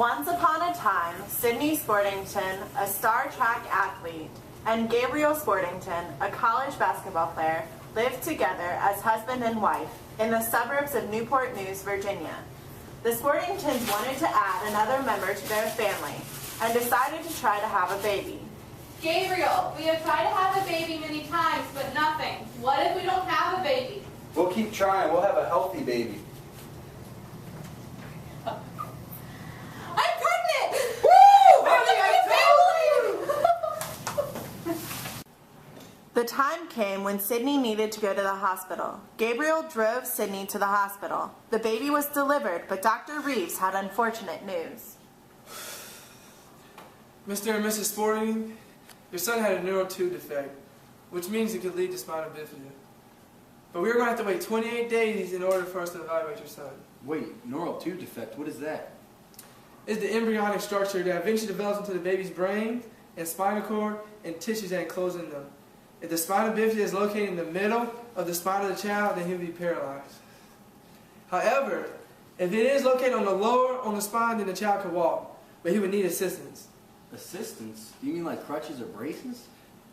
Once upon a time, Sydney Sportington, a star track athlete, and Gabriel Sportington, a college basketball player, lived together as husband and wife in the suburbs of Newport News, Virginia. The Sportingtons wanted to add another member to their family and decided to try to have a baby. Gabriel, we have tried to have a baby many times, but nothing. What if we don't have a baby? We'll keep trying. We'll have a healthy baby. I'm pregnant! Woo! The time came when Sydney needed to go to the hospital. Gabriel drove Sydney to the hospital. The baby was delivered, but Dr. Reeves had unfortunate news. Mr. and Mrs. Sporting, your son had a neural tube defect, which means it could lead to spinal bifida. But we're going to have to wait 28 days in order for us to evaluate your son. Wait, neural tube defect, what is that? It's the embryonic structure that eventually develops into the baby's brain and spinal cord and tissues that enclose in them. If the spinal bifida is located in the middle of the spine of the child, then he'll be paralyzed. However, if it is located on the spine, then the child can walk, but he would need assistance. Assistance? Do you mean like crutches or braces?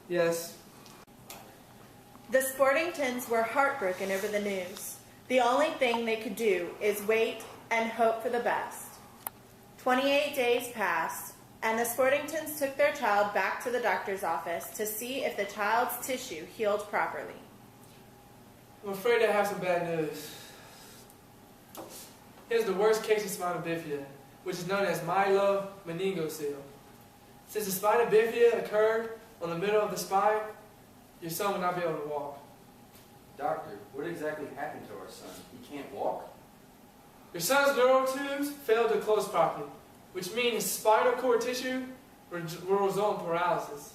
Yes. The Sportingtons were heartbroken over the news. The only thing they could do is wait and hope for the best. 28 days passed, and the Sportingtons took their child back to the doctor's office to see if the child's tissue healed properly. I'm afraid I have some bad news. Here's the worst case of spinal bifida, which is known as myelomeningocele. Since the spinal bifida occurred on the middle of the spine, your son will not be able to walk. Doctor, what exactly happened to our son? He can't walk? Your son's neural tubes failed to close properly, which means his spinal cord tissue will result in paralysis.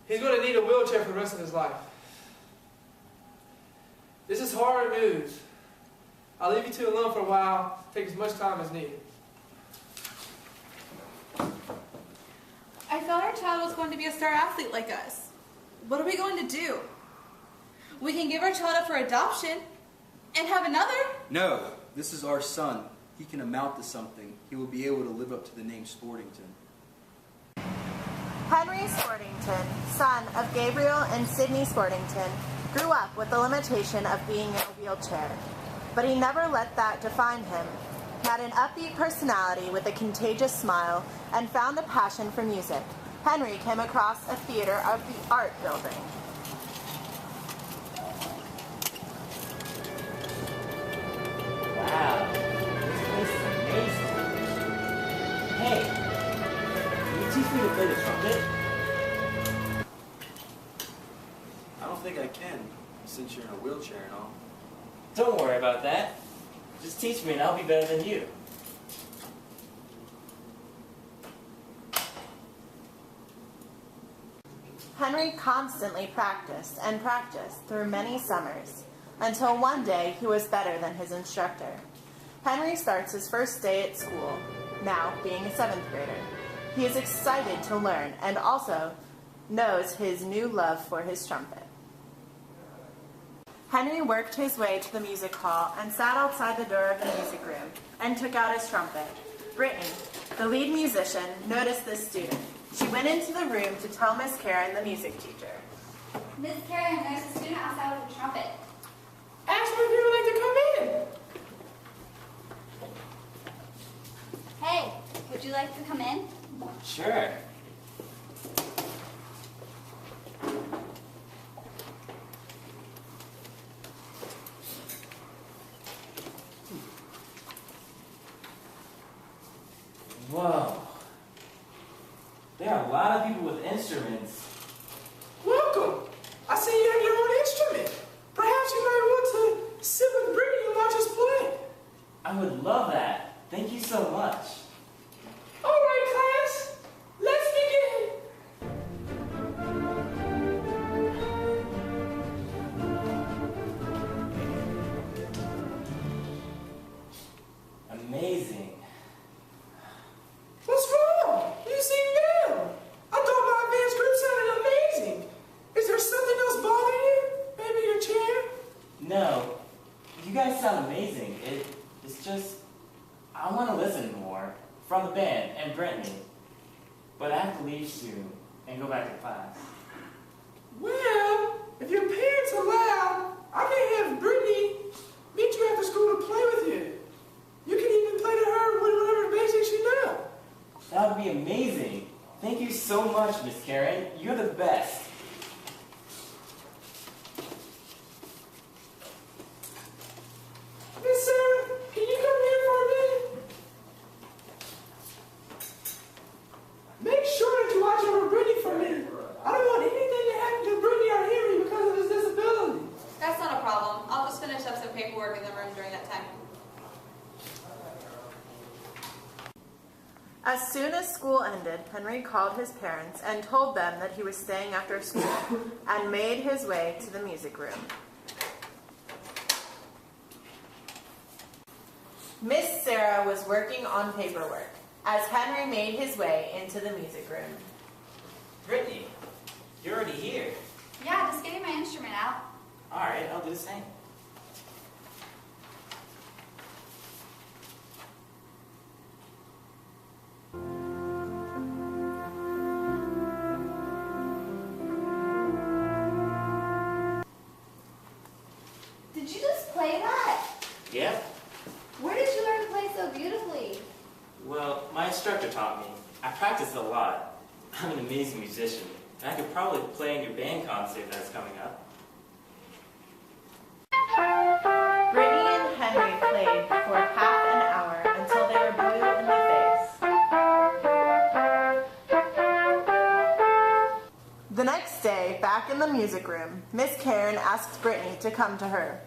He's going to need a wheelchair for the rest of his life. This is hard news. I'll leave you two alone for a while. Take as much time as needed. I thought our child was going to be a star athlete like us. What are we going to do? We can give our child up for adoption and have another? No, this is our son. He can amount to something. He will be able to live up to the name Sportington. Henry Sportington, son of Gabriel and Sydney Sportington, grew up with the limitation of being in a wheelchair. But he never let that define him. He had an upbeat personality with a contagious smile and found a passion for music. Henry came across a theater of the art building. Wow, this place is amazing. Hey, can you teach me to play the trumpet? I don't think I can, since you're in a wheelchair and all. Don't worry about that. Just teach me and I'll be better than you. Henry constantly practiced and practiced through many summers, until one day he was better than his instructor. Henry starts his first day at school, now being a 7th grader. He is excited to learn and also knows his new love for his trumpet. Henry worked his way to the music hall and sat outside the door of the music room and took out his trumpet. Brittany, the lead musician, noticed this student. She went into the room to tell Miss Karen, the music teacher. Miss Karen, there's a student outside with a trumpet. Ask me if you would like to come in. Hey, would you like to come in? Sure. Whoa. There are a lot of people with instruments. Welcome. I see you have your own instrument. Perhaps you might want to sit with Brittany and watch us play. I would love that. Thank you so much. All right, class. Let's begin. Amazing. What's wrong? You seem down. I thought my advanced group sounded amazing. Is there something else bothering you? Maybe your chair? No, you guys sound amazing. It's just, I want to listen more. from the band and Brittany. But I have to leave soon and go back to class. Well, if your parents allow, I can have Brittany meet you after school to play with you. You can even play to her with whatever basics you know. That would be amazing. Thank you so much, Miss Karen. You're the best. Miss Sarah, can you come here for a minute? Make sure that you watch over Brittany for me. I don't want anything to happen to Brittany or Henry because of his disability. That's not a problem. I'll just finish up some paperwork in the room during that time. As soon as school ended, Henry called his parents and told them that he was staying after school and made his way to the music room. Miss Sarah was working on paperwork as Henry made his way into the music room. Brittany, you're already here. Yeah, just getting my instrument out. All right, I'll do the same. Did you just play that? Yeah? Where did you learn to play so beautifully? Well, my instructor taught me. I practiced a lot. I'm an amazing musician, and I could probably play in your band concert that's coming up. Brittany and Henry played for half an hour until they were blue in the face. The next day, back in the music room, Miss Karen asked Brittany to come to her.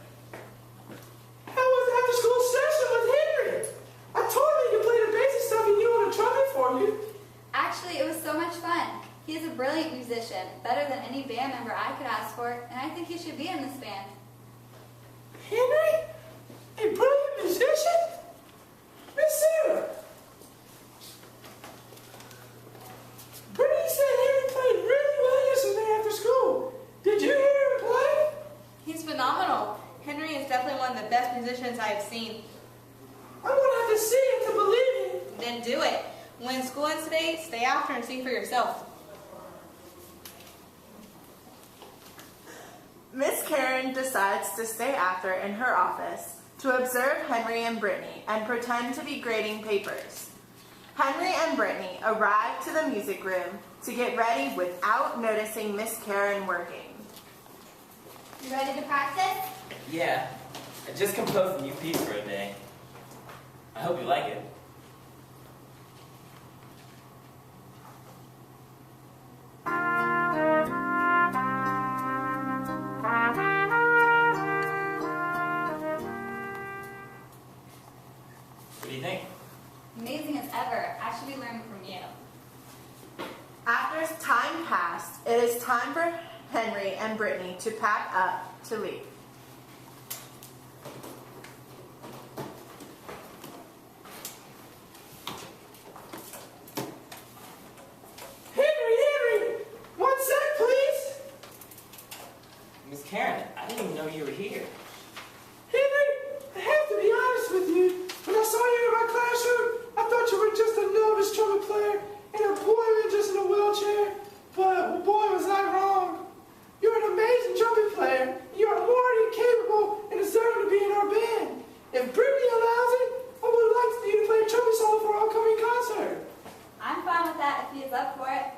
How was the after-school session with Henry? I told him he could play the basic stuff he knew on the trumpet for you. Actually, it was so much fun. He is a brilliant musician, better than any band member I could ask for, and I think he should be in this band. Henry? A brilliant musician? Miss Sarah? Brittany said Henry played really well yesterday after school. Did you hear him play? He's phenomenal. Henry is definitely one of the best musicians I have seen. I'm going to have to see it to believe it. Then do it. When school ends today, stay after and see for yourself. Miss Karen decides to stay after in her office to observe Henry and Brittany and pretend to be grading papers. Henry and Brittany arrive to the music room to get ready without noticing Miss Karen working. You ready to practice? Yeah, I just composed a new piece for a day. I hope you like it. What do you think? Amazing as ever. I should be learning from you. After time passed, it is time for Henry and Brittany to pack up to leave. Henry! 1 sec, please. Miss Karen, I didn't even know you were here. Henry, I have to be honest with you. When I saw you in my classroom, I thought you were just a novice trumpet player and a boy just in a wheelchair. But boy, was I wrong. You're an amazing trumpet player. You are more than capable and deserving to be in our band. If Brittany allows it, I would like you to play a trumpet solo for our upcoming concert. I'm fine with that if he is up for it.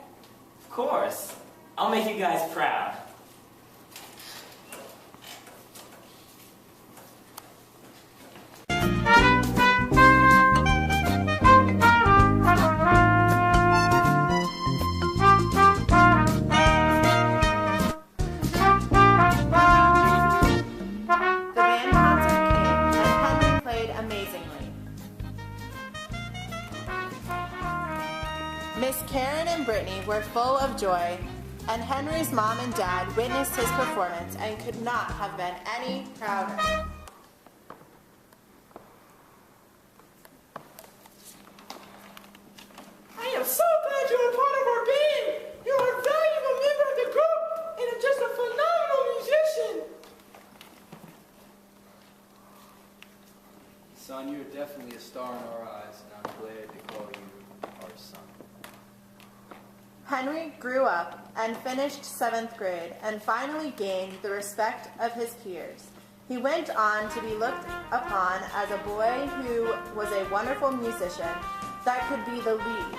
Of course. I'll make you guys proud. Miss Karen and Brittany were full of joy, and Henry's mom and dad witnessed his performance and could not have been any prouder. I am so glad you're a part of our band. You are a valuable member of the group and are just a phenomenal musician. Son, you're definitely a star in our eyes, and I'm glad to call you Henry grew up and finished 7th grade and finally gained the respect of his peers, he went on to be looked upon as a boy who was a wonderful musician that could be the lead,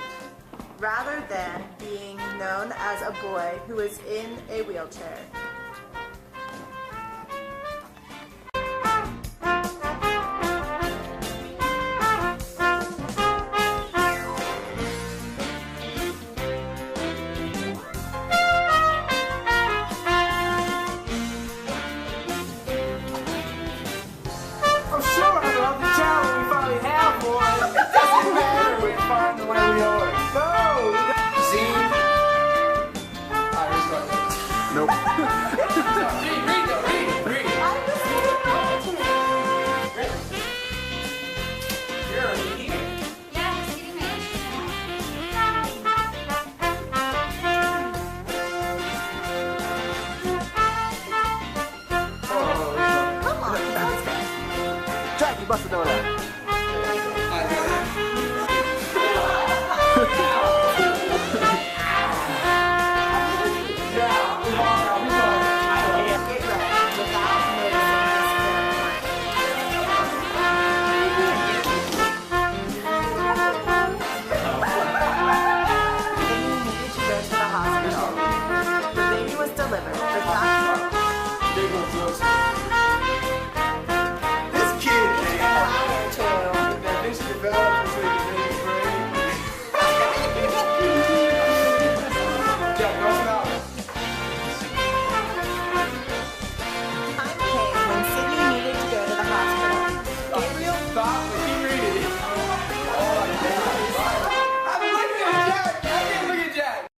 rather than being known as a boy who was in a wheelchair.